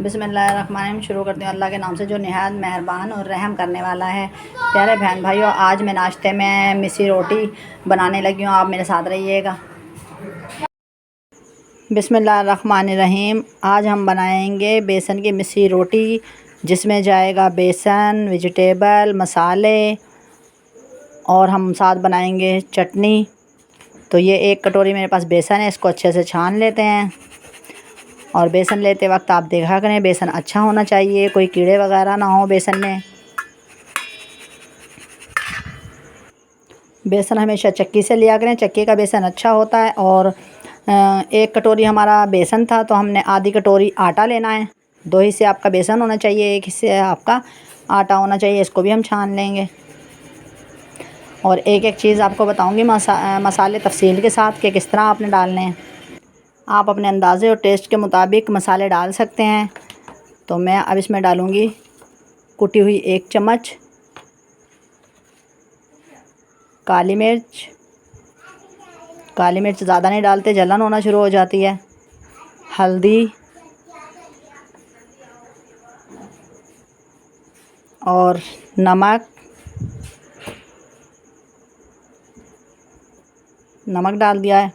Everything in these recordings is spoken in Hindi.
बिस्मिल्लाहिर्रहमानिर्रहीम। शुरू करती हूँ अल्लाह के नाम से जो निहायत मेहरबान और रहम करने वाला है। प्यारे बहन भाइयों, आज मैं नाश्ते में मिस्सी रोटी बनाने लगी हूँ। आप मेरे साथ रहिएगा। बिस्मिल्लाहिर्रहमानिर्रहीम। आज हम बनाएंगे बेसन की मिस्सी रोटी, जिसमें जाएगा बेसन, वेजिटेबल, मसाले और हम साथ बनाएंगे चटनी। तो ये एक कटोरी मेरे पास बेसन है, इसको अच्छे से छान लेते हैं। और बेसन लेते वक्त आप देखा करें बेसन अच्छा होना चाहिए, कोई कीड़े वगैरह ना हो बेसन में। बेसन हमेशा चक्की से लिया करें, चक्की का बेसन अच्छा होता है। और एक कटोरी हमारा बेसन था तो हमने आधी कटोरी आटा लेना है। 2 हिस्से आपका बेसन होना चाहिए, 1 हिस्से आपका आटा होना चाहिए। इसको भी हम छान लेंगे। और एक एक चीज़ आपको बताऊंगी मसाले तफसील के साथ कि किस तरह आपने डालने हैं। आप अपने अंदाज़े और टेस्ट के मुताबिक मसाले डाल सकते हैं। तो मैं अब इसमें डालूँगी कुटी हुई 1 चम्मच काली मिर्च। काली मिर्च ज़्यादा नहीं डालते, जलन होना शुरू हो जाती है। हल्दी और नमक डाल दिया है।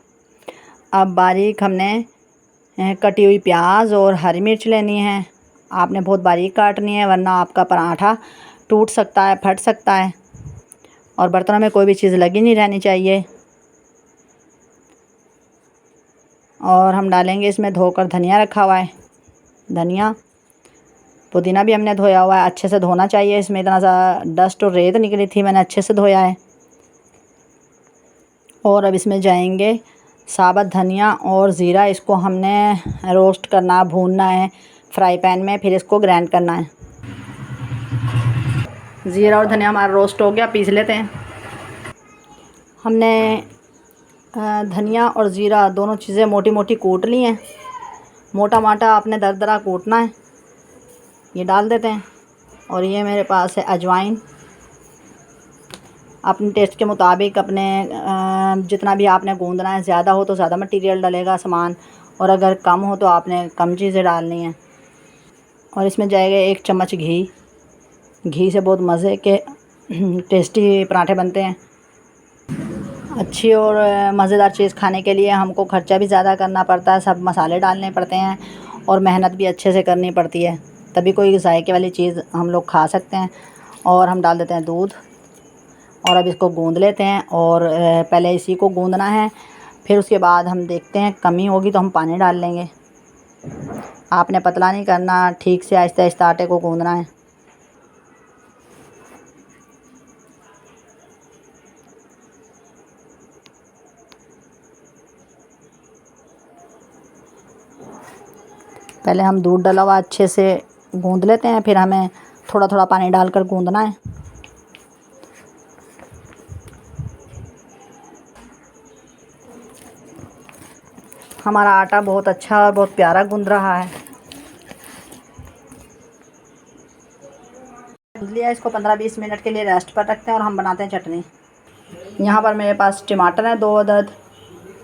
अब बारीक हमने कटी हुई प्याज और हरी मिर्च लेनी है। आपने बहुत बारीक काटनी है, वरना आपका पराठा टूट सकता है, फट सकता है। और बर्तनों में कोई भी चीज़ लगी नहीं रहनी चाहिए। और हम डालेंगे इसमें धोकर धनिया रखा हुआ है। धनिया, पुदीना भी हमने धोया हुआ है, अच्छे से धोना चाहिए। इसमें इतना सा डस्ट और रेत निकली थी, मैंने अच्छे से धोया है। और अब इसमें जाएंगे साबुत धनिया और ज़ीरा। इसको हमने रोस्ट करना, भूनना है फ्राई पैन में, फिर इसको ग्राइंड करना है। ज़ीरा और धनिया हमारा रोस्ट हो गया, पीस लेते हैं। हमने धनिया और ज़ीरा दोनों चीज़ें मोटी मोटी कूट ली हैं। मोटा मोटा आपने दरदरा कूटना है। ये डाल देते हैं। और ये मेरे पास है अजवाइन। अपने टेस्ट के मुताबिक अपने जितना भी आपने गूँदना है, ज़्यादा हो तो ज़्यादा मटेरियल डलेगा सामान, और अगर कम हो तो आपने कम चीज़ें डालनी हैं। और इसमें जाएगा 1 चम्मच घी। घी से बहुत मज़े के टेस्टी पराठे बनते हैं। अच्छी और मज़ेदार चीज़ खाने के लिए हमको ख़र्चा भी ज़्यादा करना पड़ता है, सब मसाले डालने पड़ते हैं और मेहनत भी अच्छे से करनी पड़ती है, तभी कोई जायके वाली चीज़ हम लोग खा सकते हैं। और हम डाल देते हैं दूध। और अब इसको गूँध लेते हैं। और पहले इसी को गूँधना है, फिर उसके बाद हम देखते हैं कमी होगी तो हम पानी डाल लेंगे। आपने पतला नहीं करना, ठीक से आहिस्ता आहिस्ता आटे को गूँधना है। पहले हम दूध डला हुआ अच्छे से गूँध लेते हैं, फिर हमें थोड़ा थोड़ा पानी डालकर गूँधना है। हमारा आटा बहुत अच्छा और बहुत प्यारा गूँध रहा है। गूँध लिया, इसको 15-20 मिनट के लिए रेस्ट पर रखते हैं और हम बनाते हैं चटनी। यहाँ पर मेरे पास टमाटर हैं 2 अदद,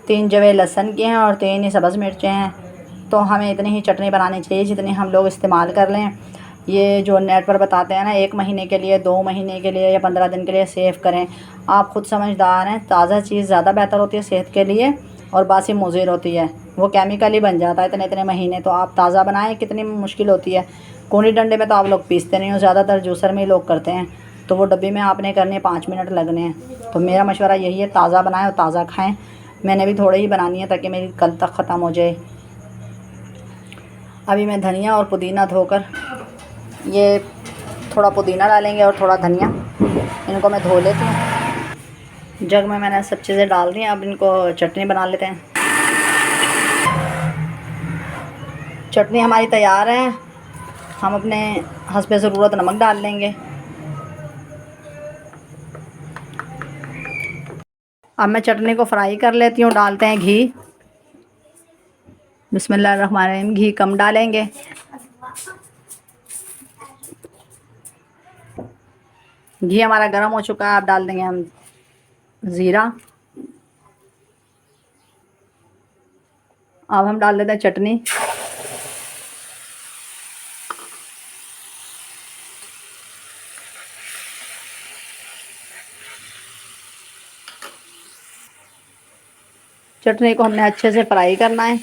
3 जवे लहसुन के हैं और 3 ही सब्ज़ मिर्चें हैं। तो हमें इतनी ही चटनी बनानी चाहिए जितनी हम लोग इस्तेमाल कर लें। ये जो नेट पर बताते हैं ना, 1 महीने के लिए, 2 महीने के लिए या 15 दिन के लिए सेव करें। आप ख़ुद समझदार हैं, ताज़ा चीज़ ज़्यादा बेहतर होती है सेहत के लिए, और बासी मुज़िर होती है, वो केमिकली बन जाता है इतने इतने महीने। तो आप ताज़ा बनाएं, कितनी मुश्किल होती है। कूनी डंडे में तो आप लोग पीसते नहीं हो, ज़्यादातर जूसर में ही लोग करते हैं। तो वो डब्बी में आपने करने 5 मिनट लगने हैं। तो मेरा मशवरा यही है, ताज़ा बनाएं और ताज़ा खाएं। मैंने भी थोड़ी ही बनानी है ताकि मेरी कल तक ख़त्म हो जाए। अभी मैं धनिया और पुदीना धोकर, ये थोड़ा पुदीना डालेंगे और थोड़ा धनिया, इनको मैं धो लेती हूँ। जग में मैंने सब चीज़ें डाल दी हैं। अब इनको चटनी बना लेते हैं। चटनी हमारी तैयार है। हम अपने हस्बे ज़रूरत नमक डाल लेंगे। अब मैं चटनी को फ्राई कर लेती हूँ। डालते हैं घी। बिस्मिल्लाहिर्रहमानिर्रहीम। घी कम डालेंगे। घी हमारा गर्म हो चुका है। अब डाल देंगे हम ज़ीरा। अब हम डाल देते हैं चटनी। चटनी को हमने अच्छे से फ्राई करना है।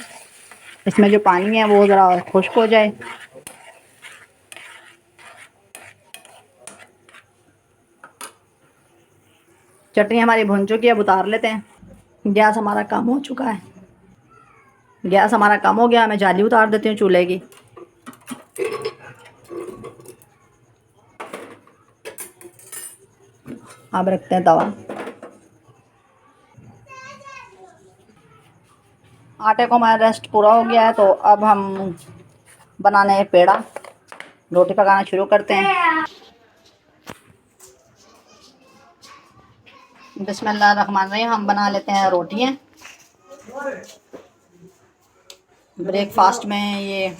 इसमें जो पानी है वो ज़रा खुश्क हो जाए। चटनी हमारी भुन चुकी है, अब उतार लेते हैं। गैस हमारा कम हो चुका है। गैस हमारा कम हो गया, मैं जाली उतार देती हूँ चूल्हे की। अब रखते हैं तवा। आटे को हमारा रेस्ट पूरा हो गया है, तो अब हम बनाने हैं पेड़ा। रोटी पकाना शुरू करते हैं। बिस्मिल्लाहिर्रहमानिर्रहीम। हम बना लेते हैं रोटियां। ब्रेकफास्ट में ये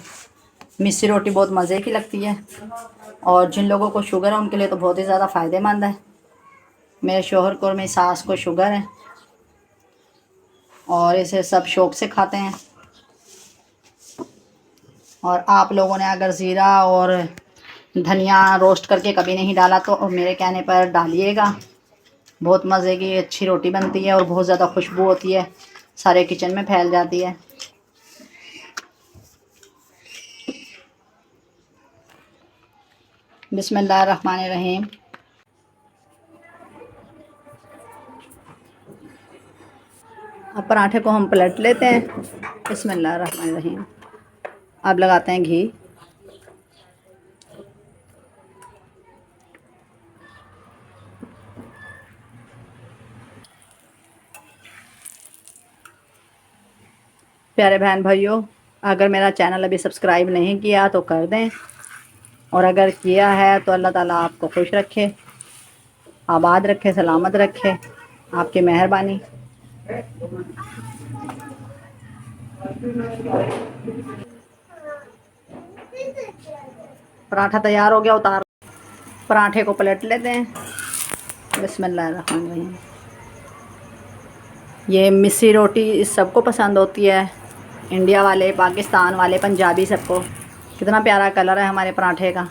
मिस्सी रोटी बहुत मज़े की लगती है, और जिन लोगों को शुगर है उनके लिए तो बहुत ही ज़्यादा फ़ायदेमंद है। मेरे शोहर को और मेरी सास को शुगर है और इसे सब शौक़ से खाते हैं। और आप लोगों ने अगर ज़ीरा और धनिया रोस्ट करके कभी नहीं डाला तो मेरे कहने पर डालिएगा। बहुत मज़े की अच्छी रोटी बनती है और बहुत ज़्यादा खुशबू होती है, सारे किचन में फैल जाती है। बिस्मिल्लाहिर्रहमानिर्रहीम। अब पराठे को हम पलट लेते हैं। बिस्मिल्लाहिर्रहमानिर्रहीम। अब लगाते हैं घी। प्यारे बहन भाइयों, अगर मेरा चैनल अभी सब्सक्राइब नहीं किया तो कर दें, और अगर किया है तो अल्लाह ताला आपको खुश रखे, आबाद रखे, सलामत रखे। आपकी मेहरबानी। पराठा तैयार हो गया, उतार। पराठे को पलट लेते हैं। बिस्मिल्लाहिर्रहमानिर्रहीम। ये मिस्सी रोटी सबको पसंद होती है, इंडिया वाले, पाकिस्तान वाले, पंजाबी, सबको। कितना प्यारा कलर है हमारे पराठे का।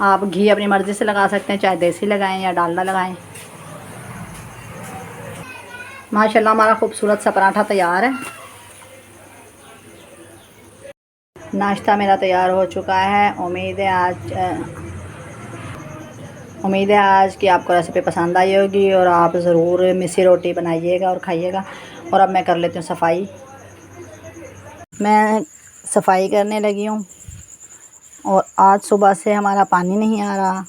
आप घी अपनी मर्ज़ी से लगा सकते हैं, चाहे देसी लगाएं या डालडा लगाएं। माशाल्लाह हमारा खूबसूरत सा पराठा तैयार है। नाश्ता मेरा तैयार हो चुका है। उम्मीद है आज की आपको रेसिपी पसंद आई होगी, और आप ज़रूर मिस्सी रोटी बनाइएगा और खाइएगा। और अब मैं कर लेती हूँ सफाई। मैं सफाई करने लगी हूँ, और आज सुबह से हमारा पानी नहीं आ रहा।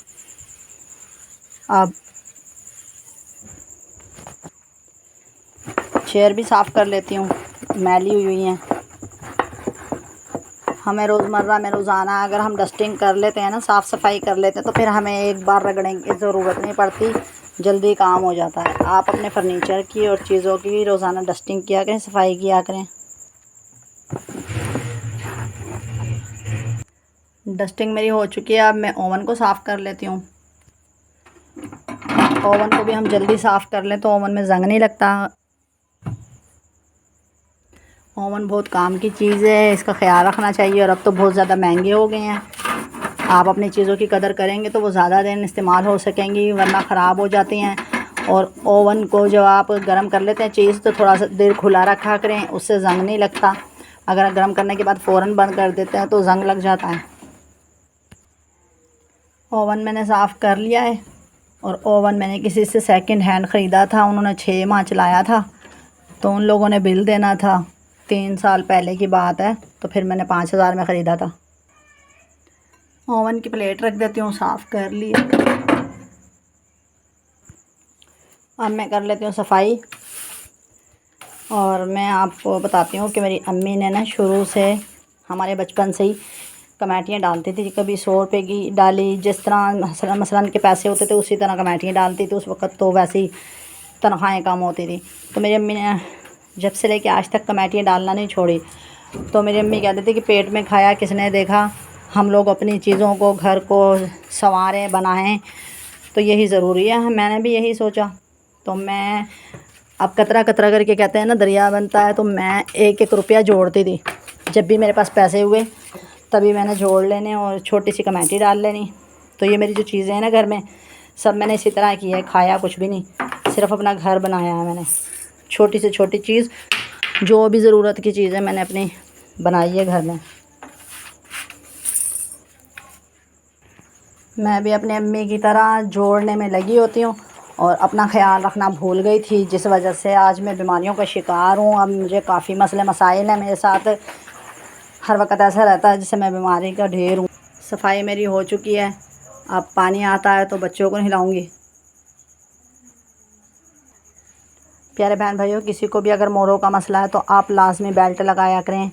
अब चेयर भी साफ़ कर लेती हूँ, मैली हुई हैं। हमें रोज़मर्रा में रोज़ाना अगर हम डस्टिंग कर लेते हैं ना, साफ़ सफाई कर लेते हैं, तो फिर हमें एक बार रगड़ने की ज़रूरत नहीं पड़ती, जल्दी काम हो जाता है। आप अपने फर्नीचर की और चीज़ों की रोज़ाना डस्टिंग किया करें, सफाई किया करें। डस्टिंग मेरी हो चुकी है। अब मैं ओवन को साफ़ कर लेती हूँ। ओवन को भी हम जल्दी साफ़ कर लें तो ओवन में जंग नहीं लगता। ओवन बहुत काम की चीज़ है, इसका ख्याल रखना चाहिए। और अब तो बहुत ज़्यादा महंगे हो गए हैं। आप अपनी चीज़ों की कदर करेंगे तो वो ज़्यादा दिन इस्तेमाल हो सकेंगी, वरना ख़राब हो जाती हैं। और ओवन को जब आप गर्म कर लेते हैं चीज़, तो थोड़ा सा देर खुला रखा करें, उससे जंग नहीं लगता। अगर गर्म करने के बाद फ़ौरन बंद कर देते हैं तो जंग लग जाता है। ओवन मैंने साफ़ कर लिया है। और ओवन मैंने किसी से सेकंड हैंड ख़रीदा था, उन्होंने 6 माह चलाया था, तो उन लोगों ने बिल देना था। 3 साल पहले की बात है, तो फिर मैंने 5,000 में ख़रीदा था। ओवन की प्लेट रख देती हूँ, साफ़ कर ली। अब मैं कर लेती हूँ सफाई। और मैं आपको बताती हूँ कि मेरी अम्मी ने ना शुरू से, हमारे बचपन से ही कमेटियाँ डालती थी। कभी 100 रुपये की डाली, जिस तरह मसलन के पैसे होते थे उसी तरह कमेटियाँ डालती थी। उस वक़्त तो वैसे ही तनख्वाहें कम होती थी, तो मेरी अम्मी ने जब से लेके आज तक कमेटियाँ डालना नहीं छोड़ी। तो मेरी अम्मी कहती थी कि पेट में खाया किसने देखा, हम लोग अपनी चीज़ों को, घर को संवारें, बनाएं, तो यही ज़रूरी है। मैंने भी यही सोचा। तो मैं अब कतरा कतरा करके, कहते हैं ना दरिया बनता है, तो मैं एक एक रुपया जोड़ती थी। जब भी मेरे पास पैसे हुए तभी मैंने जोड़ लेने और छोटी सी कमेटी डाल लेनी। तो ये मेरी जो चीज़ें हैं ना घर में, सब मैंने इसी तरह की है, खाया कुछ भी नहीं, सिर्फ अपना घर बनाया है मैंने। छोटी से छोटी चीज़, जो भी ज़रूरत की चीज़ है मैंने अपनी बनाई है घर में। मैं भी अपनी अम्मी की तरह जोड़ने में लगी होती हूँ और अपना ख्याल रखना भूल गई थी, जिस वजह से आज मैं बीमारियों का शिकार हूँ। अब मुझे काफ़ी मसले मसाइल हैं मेरे साथ, हर वक्त ऐसा रहता है जैसे मैं बीमारी का ढेर हूँ। सफाई मेरी हो चुकी है, अब पानी आता है तो बच्चों को नहलाऊँगी। प्यारे बहन भाइयों, किसी को भी अगर मोरों का मसला है तो आप लाजमी बेल्ट लगाया करें।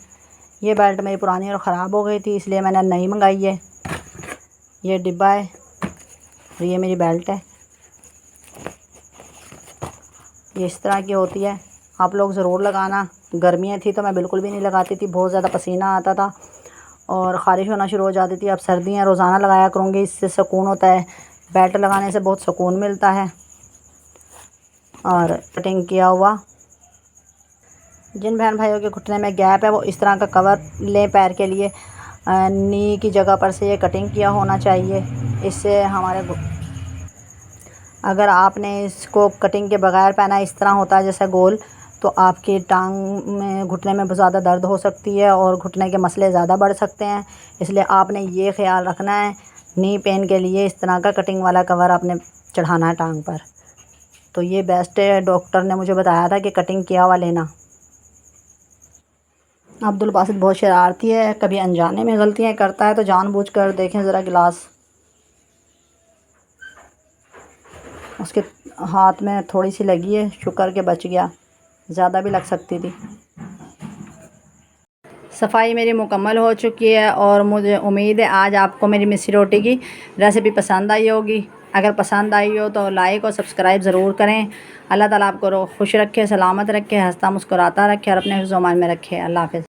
ये बेल्ट मेरी पुरानी और ख़राब हो गई थी, इसलिए मैंने नई मंगाई है। ये डिब्बा है और ये मेरी बेल्ट है, ये इस तरह की होती है। आप लोग ज़रूर लगाना। गर्मियाँ थी तो मैं बिल्कुल भी नहीं लगाती थी, बहुत ज़्यादा पसीना आता था और ख़ारिश होना शुरू हो जाती थी। अब सर्दियाँ, रोज़ाना लगाया करूँगी, इससे सुकून होता है। बेल्ट लगाने से बहुत सुकून मिलता है। और कटिंग किया हुआ, जिन बहन भाइयों के घुटने में गैप है वो इस तरह का कवर लें पैर के लिए। नी की जगह पर से ये कटिंग किया होना चाहिए, इससे हमारे अगर आपने इसको कटिंग के बगैर पहना, इस तरह होता है जैसे गोल, तो आपकी टांग में, घुटने में बहुत ज़्यादा दर्द हो सकती है और घुटने के मसले ज़्यादा बढ़ सकते हैं। इसलिए आपने ये ख्याल रखना है, नी पेन के लिए इस तरह का कटिंग वाला कवर आपने चढ़ाना है टांग पर। तो ये बेस्ट है, डॉक्टर ने मुझे बताया था कि कटिंग किया हुआ लेना। अब्दुल बासित बहुत शरारती है, कभी अनजाने में गलतियाँ करता है तो जानबूझकर। देखें ज़रा गिलास, उसके हाथ में थोड़ी सी लगी है, शुक्र के बच गया, ज़्यादा भी लग सकती थी। सफाई मेरी मुकम्मल हो चुकी है और मुझे उम्मीद है आज आपको मेरी मिस्सी रोटी की रेसिपी पसंद आई होगी। अगर पसंद आई हो तो लाइक और सब्सक्राइब ज़रूर करें। अल्लाह ताला आपको खुश रखे, सलामत रखे, हंसता मुस्कुराता रखे और अपने हिफ्ज़-ओ-मान में रखे। अल्लाह हाफ़िज़।